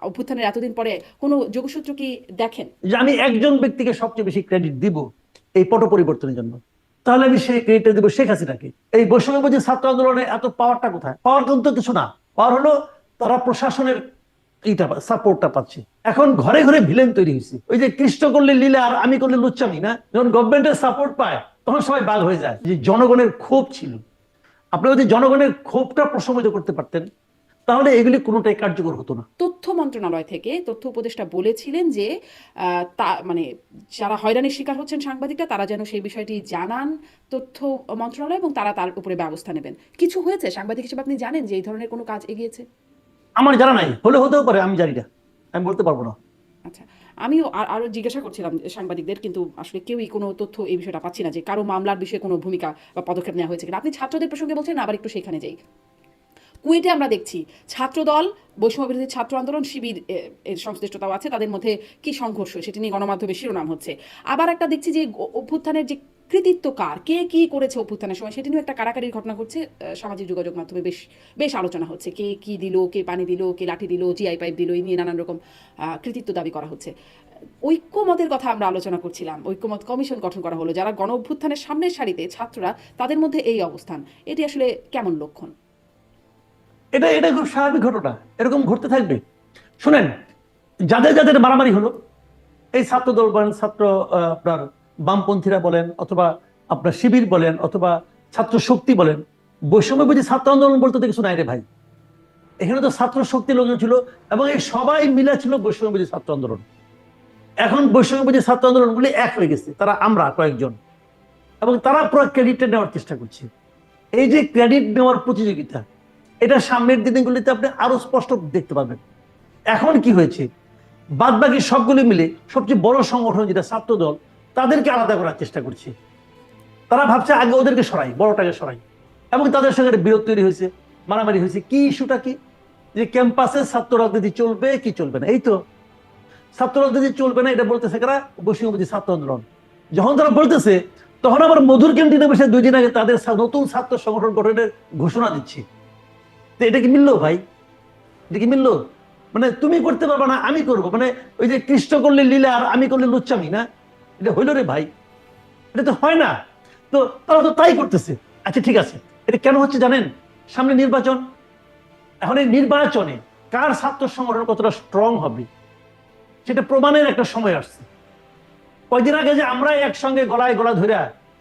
অভ্যুত্থানের এতদিন পরে কোনো যোগসূত্র কি দেখেন? যে আমি একজন ব্যক্তিকে সবচেয়ে বেশি ক্রেডিট দিব এই পট পরিবর্তনের জন্য, তাহলে আমি সেই ক্রেডিটটা দিব শেখ হাসিনাকে। এই বৈষম্যবিরোধী ছাত্র আন্দোলনে এত পাওয়ারটা কোথায়? পাওয়ার কিন্তু কিছু না, পাওয়ার হলো তারা প্রশাসনের এইটা সাপোর্টটা পাচ্ছে। এখন ঘরে ঘরে ভিলেন তৈরি হয়েছে। ওই যে কৃষ্ণ করলে লীলা আর আমি করলে লুচ্চামি না, যখন গভর্নমেন্টের সাপোর্ট পায় তখন সবাই বাঘ হয়ে যায়। যে জনগণের ক্ষোভ ছিল, আপনি যদি জনগণের ক্ষোভটা প্রশমিত করতে পারতেন তাহলে এগুলি কোনোটাই কার্যকর হতো না। তথ্য মন্ত্রণালয় থেকে তথ্য উপদেষ্টা বলেছিলেন যে তা মানে যারা হয়রানির শিকার হচ্ছেন সাংবাদিকরা, তারা যেন সেই বিষয়টি জানান তথ্য মন্ত্রণালয় এবং তারা তার উপরে ব্যবস্থা নেবেন। কিছু হয়েছে? সাংবাদিক হিসেবে আপনি জানেন যে এই ধরনের কোনো কাজ এগিয়েছে? আমার জানা নাই, হলে হতেও পারে, আমি জানি না, আমি বলতে পারবো না। আচ্ছা, আমিও আরও জিজ্ঞাসা করছিলাম সাংবাদিকদের, কিন্তু আসলে কেউই কোনো তথ্য এই বিষয়টা পাচ্ছি না যে কারো মামলার বিষয়ে কোনো ভূমিকা বা পদক্ষেপ নেওয়া হয়েছে কিনা। আপনি ছাত্রদের প্রসঙ্গে বলছেন, আবার একটু সেখানে যাই। কুয়েটে আমরা দেখছি ছাত্রদল, বৈষম্যবিরোধী ছাত্র আন্দোলন, শিবির এর সংশ্লিষ্টতাও আছে, তাদের মধ্যে কি সংঘর্ষ সেটি নিয়ে গণমাধ্যমে শিরোনাম হচ্ছে। আবার একটা দেখছি যে অভ্যুত্থানের যে কৃতিত্ব কার, কে কি করেছে অভ্যুত্থানের সময়, সেটি নিয়ে একটা কারাকারির ঘটনা ঘটছে। সামাজিক যোগাযোগ মাধ্যমে বেশ বেশ আলোচনা হচ্ছে, কে কি দিল, কে পানি দিল, কে লাঠি দিল, জিআই পাইপ দিল, এই নিয়ে নানান রকম কৃতিত্ব দাবি করা হচ্ছে। ঐক্যমতের কথা আমরা আলোচনা করছিলাম, ঐক্যমত কমিশন গঠন করা হলো, যারা গণ অভ্যুত্থানের সামনের সারিতে ছাত্ররা, তাদের মধ্যে এই অবস্থান, এটি আসলে কেমন লক্ষণ? এটা এটা খুব স্বাভাবিক ঘটনা, এরকম ঘটতে থাকবে। শুনেন, যাদের যাদের মারামারি হলো, এই ছাত্র দল বলেন, ছাত্র আপনার বামপন্থীরা বলেন, অথবা আপনার শিবির বলেন, অথবা ছাত্র শক্তি বলেন, বৈষম্য বুঝি ছাত্র আন্দোলন বলতে তো কিছু নাই রে ভাই। এখানে তো ছাত্র শক্তি লোকজন ছিল, এবং এই সবাই মিলে ছিল বৈষম্য বুঝি ছাত্র আন্দোলন। এখন বৈষম্য বুঝি ছাত্র আন্দোলন গুলি এক হয়ে গেছে, তারা আমরা কয়েকজন, এবং তারা পুরো ক্রেডিটটা নেওয়ার চেষ্টা করছে। এই যে ক্রেডিট নেওয়ার প্রতিযোগিতা, এটা সামনের দিনগুলিতে আপনি আরো স্পষ্ট দেখতে পাবেন। এখন কি হয়েছে, বাদ বাকি সবগুলি মিলে সবচেয়ে বড় সংগঠন যেটা ছাত্র দল, তাদেরকে আলাদা করার চেষ্টা করছে। তারা ভাবছে আগে ওদেরকে সরাই, বড়টাকে সরাই, এবং তাদের সঙ্গে একটা বিরোধ তৈরি হয়েছে, মারামারি হয়েছে। কি ইস্যুটা কি? যে ক্যাম্পাসে ছাত্র রাজনীতি চলবে কি চলবে না। এই তো ছাত্র রাজনীতি চলবে না, এটা বলতেছে কারা? বৈষম্যবিরোধী ছাত্র আন্দোলন। যখন তারা বলতেছে, তখন আবার মধুর ক্যান্টিনে বসে 2 দিন আগে তাদের নতুন ছাত্র সংগঠন গঠনের ঘোষণা দিচ্ছে। তো এটা কি মিললো ভাই? এটা কি মিললো? মানে তুমি করতে পারবে না, আমি করব, মানে ওই যে কৃষ্ণ করলে লীলা আর আমি করলে লুচ্চামি না, এটা হইলো রে ভাই? এটা তো হয় না। তো তারা তো তাই করতেছে। আচ্ছা ঠিক আছে, এটা কেন হচ্ছে জানেন? সামনে নির্বাচন। এখন এই নির্বাচনে কার ছাত্র সংগঠন কতটা স্ট্রং হবে সেটা প্রমাণের একটা সময় আসছে। কয়দিন আগে যে আমরা একসঙ্গে গলায় গলা ধরে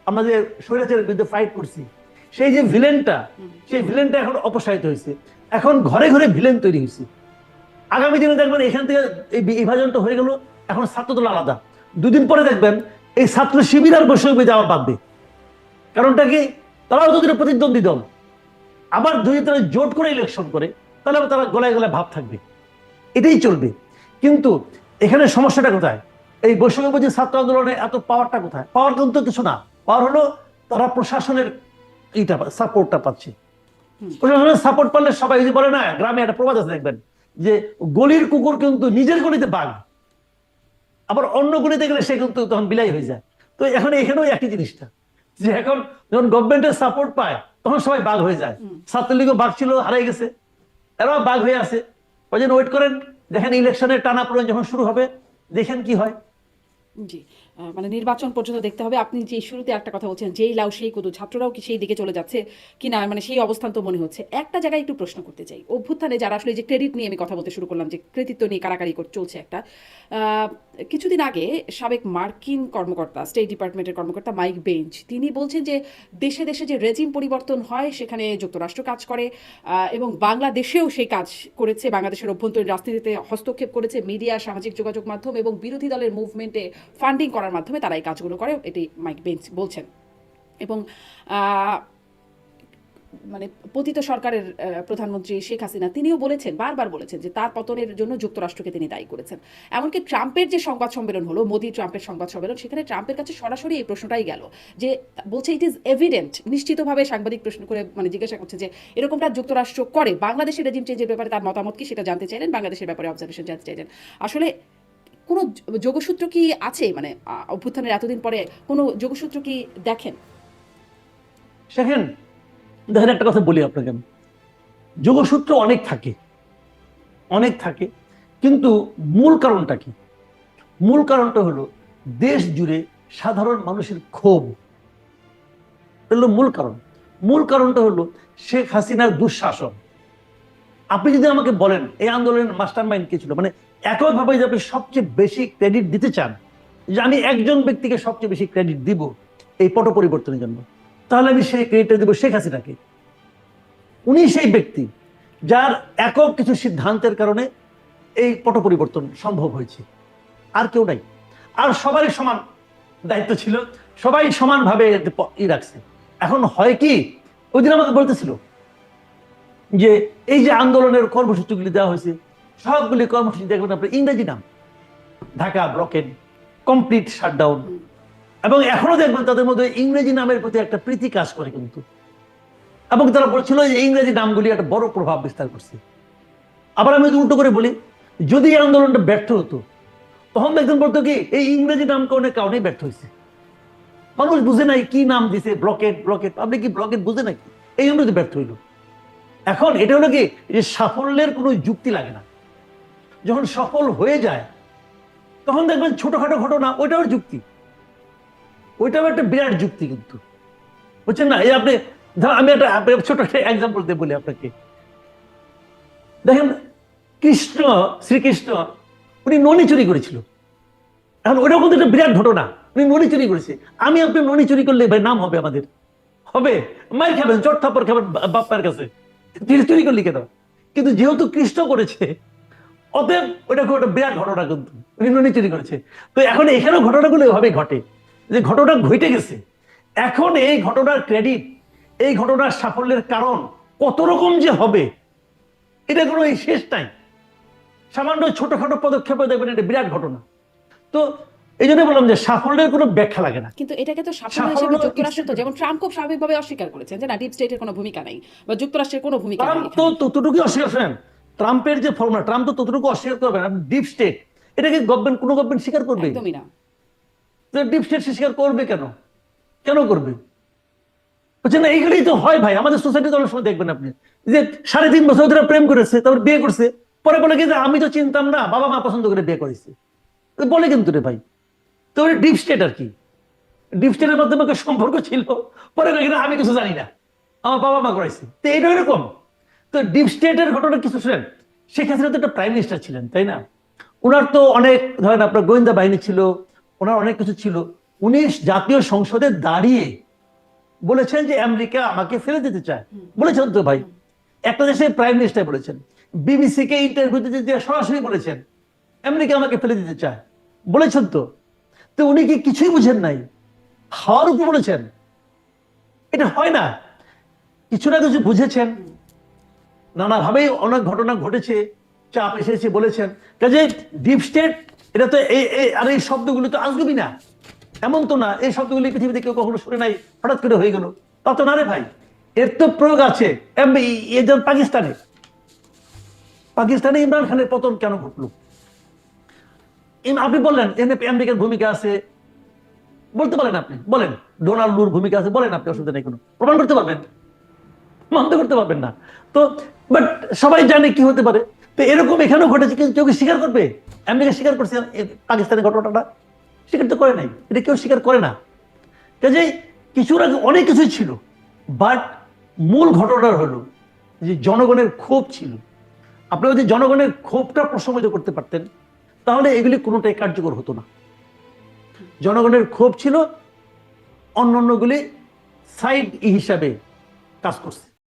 আমরা যে স্বৈরাচারের বিরুদ্ধে ফাইট করছি, সেই যে ভিলেনটা, সেই ভিলেনটা এখন অপসারিত হয়েছে। এখন ঘরে ঘরে ভিলেন তৈরি হয়েছে। আগামী দিনে দেখবেন এখান থেকে এই বিভাজনটা হয়ে গেল, এখন ছাত্রদল আলাদা। 2 দিন পরে দেখবেন এই ছাত্র শিবির আর বৈষম্য যাওয়া বাদবে। কারণটা কি? তারাও যদি প্রতিদ্বন্দ্বী দল, আবার যদি তারা জোট করে ইলেকশন করে, তাহলে আবার তারা গলায় গলায় ভাব থাকবে। এটাই চলবে। কিন্তু এখানে সমস্যাটা কোথায়? এই বৈষম্যবিরোধী ছাত্র আন্দোলনে এত পাওয়ারটা কোথায়? পাওয়ার কিন্তু কিছু না, পাওয়ার হলো তারা প্রশাসনের এইটা সাপোর্টটা পাচ্ছে। প্রশাসনের সাপোর্ট পারলে সবাই, যদি বলে না, গ্রামে একটা প্রবাদ আছে দেখবেন, যে গলির কুকুর কিন্তু নিজের গলিতে বাঘ, আবার অন্য গলিতে গেলে সে কিন্তু তখন বিলাই হয়ে যায়। তো এখন এখানেও একই জিনিসটা, যে এখন যখন গভর্নমেন্টের সাপোর্ট পায় তখন সবাই বাঘ হয়ে যায়। ছাত্রলীগও বাঘ ছিল, হারিয়ে গেছে, এরাও বাঘ হয়ে আছে। ওই জন্য ওয়েট করেন, দেখেন ইলেকশনের টানাপোড়েন যখন শুরু হবে, দেখেন কি হয়। জি, মানে নির্বাচন পর্যন্ত দেখতে হবে। আপনি যে শুরুতে একটা কথা বলছেন, যেই লাউ সেই কদু, ছাত্ররাও কি সেই দিকে চলে যাচ্ছে কিনা, মানে সেই অবস্থান তো মনে হচ্ছে। একটা জায়গায় একটু প্রশ্ন করতে চাই, অভ্যুত্থানে যারা আসলে যে ক্রেডিট নিয়ে আমি কথা বলতে শুরু করলাম, যে কৃতিত্ব নিয়ে কারাকারি চলছে একটা, কিছুদিন আগে সাবেক মার্কিন কর্মকর্তা, স্টেট ডিপার্টমেন্টের কর্মকর্তা মাইক বেঞ্চ, তিনি বলছেন যে দেশে দেশে যে রেজিম পরিবর্তন হয় সেখানে যুক্তরাষ্ট্র কাজ করে, এবং বাংলাদেশেও সেই কাজ করেছে, বাংলাদেশের অভ্যন্তরীণ রাজনীতিতে হস্তক্ষেপ করেছে, মিডিয়া, সামাজিক যোগাযোগ মাধ্যম এবং বিরোধী দলের মুভমেন্টে ফান্ডিং করার মাধ্যমে তারা এই কাজগুলো করে, এটি মাইক বেঞ্চ বলছেন। এবং মানে পতিত সরকারের প্রধানমন্ত্রী শেখ হাসিনা, তিনিও বলেছেন, বারবার বলেছেন যে তার পতনের জন্য যুক্তরাষ্ট্রকে তিনি দায়ী করেছেন। এমনকি ট্রাম্পের যে সংবাদ সম্মেলন হলো, মোদি ট্রাম্পের সংবাদ সম্মেলন, সেখানে ট্রাম্পের কাছে সরাসরি এই প্রশ্নটাই গেল, যে বলছে ইট ইজ এভিডেন্ট, নিশ্চিতভাবে সাংবাদিক প্রশ্ন করে মানে জিজ্ঞাসা করছে যে এরকমটা যুক্তরাষ্ট্র করে, বাংলাদেশের রেজিম চেঞ্জের ব্যাপারে তার মতামত কি সেটা জানতে চাইলেন, বাংলাদেশের ব্যাপারে অবজারভেশন জানতে চাইলেন। আসলে কোনো যোগসূত্র কি আছে? মানে অভ্যুত্থানের এতদিন পরে কোনো যোগসূত্র কি দেখেন? দেখেন, দেখেন একটা কথা বলি আপনাকে, আমি যোগসূত্র অনেক থাকে, অনেক থাকে, কিন্তু মূল কারণটা কি? মূল কারণটা হলো দেশ জুড়ে সাধারণ মানুষের ক্ষোভ। হলো মূল কারণ। মূল কারণটা হলো শেখ হাসিনার দুঃশাসন। আপনি যদি আমাকে বলেন এই আন্দোলনের মাস্টার মাইন্ড কে ছিল, মানে একইভাবে যে আপনি সবচেয়ে বেশি ক্রেডিট দিতে চান, যে আমি একজন ব্যক্তিকে সবচেয়ে বেশি ক্রেডিট দিব এই পট পরিবর্তনের জন্য, তাহলে আমি সেই ক্রেডিটটা দিব শেখ হাসিনাকে। উনি সেই ব্যক্তি যার একক কিছু সিদ্ধান্তের কারণে এই পট পরিবর্তন সম্ভব হয়েছে, আর কেউ নাই। আর সবারই সমান দায়িত্ব ছিল, সবাই সমানভাবে রাখছে। এখন হয় কি, ওই দিন আমাকে বলতেছিল যে এই যে আন্দোলনের কর্মসূচিগুলি দেওয়া হয়েছে, সবগুলি কর্মসূচি দেখবেন আপনার ইংরেজি নাম, ঢাকা ব্লকেড, কমপ্লিট শাটডাউন, এবং এখনো দেখবেন তাদের মধ্যে ইংরেজি নামের প্রতি একটা প্রীতি কাজ করে কিন্তু। এবং তারা বলছিল যে ইংরেজি নামগুলি একটা বড় প্রভাব বিস্তার করছে। আবার আমি উল্টো করে বলি, যদি এই আন্দোলনটা ব্যর্থ হতো, তখন একজন বলতো কি এই ইংরেজি নাম কারণেই ব্যর্থ হয়েছে, মানুষ বুঝে নাই কি নাম দিছে, ব্লকেট ব্লকেট, আপনি কি ব্লকেট বুঝে নাকি, এই জন্য ব্যর্থ হইল। এখন এটা হলো কি যে সাফল্যের কোনো যুক্তি লাগে না, যখন সফল হয়ে যায় তখন দেখবেন ছোটখাটো ঘটনা ওইটাও যুক্তি, ওইটাও একটা বিরাট যুক্তি কিন্তু, বুঝছেন না? এই আপনি আমি একটা ছোট একটা এক্সাম্পল দিয়ে বলি আপনাকে। দেখেন শ্রীকৃষ্ণ উনি ননি চুরি করেছিল। এখন ওইটাও কিন্তু একটা বিরাট ঘটনা, উনি ননি চুরি করেছে। আমি আপনি ননি চুরি করলে ভাই নাম হবে আমাদের, হবে, মার খাবেন, চট থাপ্পড় খাবেন বাপ্পার কাছে, চুরি করলি কেন? কিন্তু যেহেতু কৃষ্ণ করেছে, অতএব ওটা খুব একটা বিরাট ঘটনা, কিন্তু উনি ননি চুরি করেছে। তো এখন এখানেও ঘটনাগুলো এভাবে ঘটে, যে ঘটনা ঘটে গেছে, এখন এই ঘটনার ক্রেডিট, এই ঘটনার সাফল্যের কারণ কত রকম যে হবে, এটা কোনো শেষ নাই। সামান্য ছোটখাটো পদক্ষেপে দেখবেন এটা বিরাট ঘটনা। তো এই জন্য বললাম যে সাফল্যের কোনো ব্যাখ্যা লাগে না। কিন্তু এটাকে তো সাফল্য হিসেবে যুক্তরাষ্ট্র তো, যেমন ট্রাম্প খুব স্বাভাবিকভাবে অস্বীকার করেছেন যে না, ডিপ স্টেটের কোনো ভূমিকা নেই বা যুক্তরাষ্ট্রের কোনো ভূমিকা নেই। ট্রাম্প তো ততটুকু অস্বীকার করেন, ট্রাম্পের যে ফর্মুলা, ট্রাম্প তো ততটুকু অস্বীকার করবেন। ডিপ স্টেট এটাকে কোনো গভর্নমেন্ট স্বীকার করবে? একদমই না। ডিপ স্টেট স্বীকার করবে কেন? কেন করবে? বুঝছেন না? এইগুলোই তো হয় ভাই আমাদের সোসাইটিতে। অনেক সময় দেখবেন আপনি যে 3.5 বছর ধরে প্রেম করেছে, তারপর বিয়ে করছে, পরে বলে কি যে আমি তো চিনতাম না, বাবা মা পছন্দ করে বিয়ে করেছে, বলে কিন্তু রে ভাই। তো ডিপ স্টেট আর কি, ডিপ স্টেটের মাধ্যমে সম্পর্ক ছিল, পরে আমি কিছু জানি না, আমার বাবা মা করেছে। তো এইটা এরকম। তো ডিপ স্টেটের ঘটনা কিছু শুনেন, শেখ হাসিনা তো একটা প্রাইম মিনিস্টার ছিলেন, তাই না? ওনার তো অনেক ধরেন আপনার গোয়েন্দা বাহিনী ছিল, ওনার অনেক কিছু ছিল। উনি জাতীয় সংসদে দাঁড়িয়ে বলেছেন যে আমেরিকা আমাকে ফেলে দিতে চায়, বলেছেন তো ভাই। একটা দেশের প্রাইম মিনিস্টার বলেছেন, বিবিসি কে ইন্টারভিউ দিতে দিয়ে সরাসরি বলেছেন আমেরিকা আমাকে ফেলে দিতে চায়, বলেছেন তো। তো উনি কি কিছুই বুঝেন নাই? হাওয়ার উপর বলেছেন? এটা হয় না, কিছু না কিছু বুঝেছেন, নানাভাবেই অনেক ঘটনা ঘটেছে, চাপ এসেছে, বলেছেন। কাজে ডিপ স্টেট এটা তো আর এই শব্দগুলো তো আজগুবি না, এমন তো না এই শব্দগুলি পৃথিবীতে কেউ কখনো শুনে নাই, হঠাৎ করে হয়ে গেল, তা তো না রে ভাই। এর তো প্রয়োগ আছে। যেমন পাকিস্তানে ইমরান খানের পতন কেন ঘটলো? আপনি বললেন আমেরিকার ভূমিকা আছে, বলতে পারেন, আপনি বলেন ডোনাল্ড লুর ভূমিকা আছে, বলেন, আপনি অসুবিধা নেই, কোনো প্রমাণ করতে পারবেন? মানতে করতে পারবেন না তো, বাট সবাই জানে কি হতে পারে। তো এরকম এখানেও ঘটেছে, কিন্তু কেউ কি স্বীকার করবে? আমেরিকা স্বীকার করছে পাকিস্তানের ঘটনাটা? স্বীকার তো করে নাই, এটা কেউ স্বীকার করে না। কাজেই কিছুর আগে অনেক কিছুই ছিল, বাট মূল ঘটনা হলো যে জনগণের ক্ষোভ ছিল। আপনি যদি জনগণের ক্ষোভটা প্রশমিত করতে পারতেন, তাহলে এগুলি কোনোটাই কার্যকর হতো না। জনগণের ক্ষোভ ছিল, অন্যান্যগুলি সাইড হিসাবে কাজ করছে।